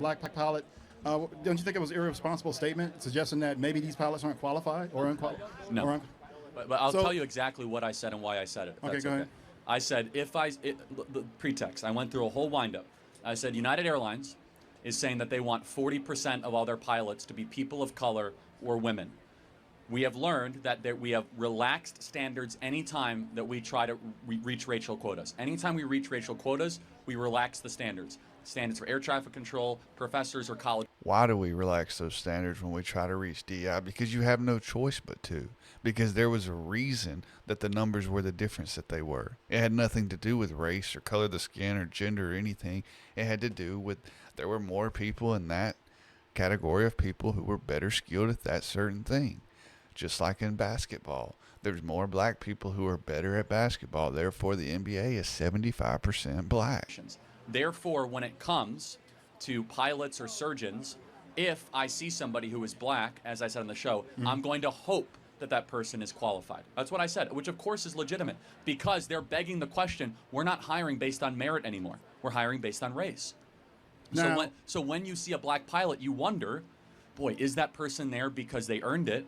black pilot. Don't you think it was an irresponsible statement suggesting that maybe these pilots aren't qualified or unqualified? No. But I'll tell you exactly what I said and why I said it. Okay, go ahead. I said the pretext. I went through a whole windup. I said United Airlines is saying that they want 40% of all their pilots to be people of color or women. We have learned that we have relaxed standards anytime that we try to reach racial quotas. Anytime we reach racial quotas, we relax the standards. Standards for air traffic control, professors, or college. Why do we relax those standards when we try to reach DEI? Because you have no choice but to. Because there was a reason that the numbers were the difference that they were. It had nothing to do with race or color of the skin or gender or anything. It had to do with there were more people in that category of people who were better skilled at that certain thing. Just like in basketball, there's more black people who are better at basketball. Therefore, the NBA is 75% black. Therefore, when it comes to pilots or surgeons, if I see somebody who is black, as I said on the show, I'm going to hope that that person is qualified. That's what I said, which of course is legitimate, because they're begging the question, we're not hiring based on merit anymore. We're hiring based on race. Now, So when you see a black pilot, you wonder, boy, is that person there because they earned it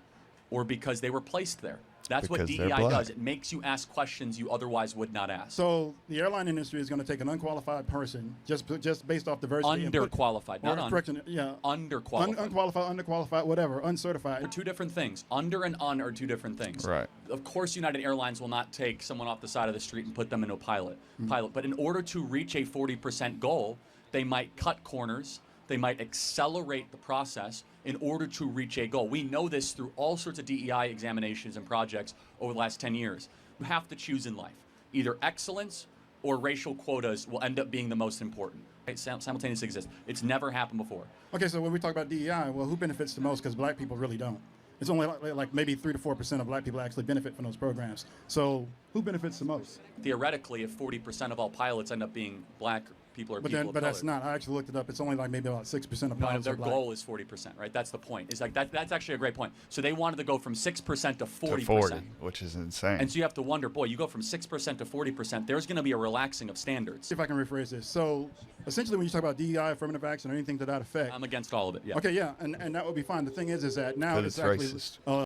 or because they were placed there? That's what Because they're DEI black. does. It makes you ask questions you otherwise would not ask. so the airline industry is going to take an unqualified person just based off diversity. Underqualified, not correction, yeah. underqualified. Unqualified, underqualified, whatever, uncertified. They're two different things. Under and un are two different things. Right. Of course, United Airlines will not take someone off the side of the street and put them into a pilot. But in order to reach a 40% goal, they might cut corners. They might accelerate the process in order to reach a goal. We know this through all sorts of DEI examinations and projects over the last 10 years. You have to choose in life. Either excellence or racial quotas will end up being the most important. Right? Simultaneously exist. It's never happened before. Okay, so when we talk about DEI, well, who benefits the most? Because black people really don't. It's only like maybe 3 to 4% of black people actually benefit from those programs. So who benefits the most? Theoretically, if 40% of all pilots end up being black people or But people then, of but color. that's not. I actually looked it up. It's only like maybe about 6% of No, pilots their are black. goal is 40%, right? That's the point. It's like that's actually a great point. So they wanted to go from 6% to 40%. To 40, which is insane. And so you have to wonder, boy, you go from 6% to 40%, there's going to be a relaxing of standards. If I can rephrase this. So essentially when you talk about DEI, affirmative action, or anything to that effect. I'm against all of it, yeah. Okay, yeah, and that would be fine. The thing is that now But it's it's actually racist.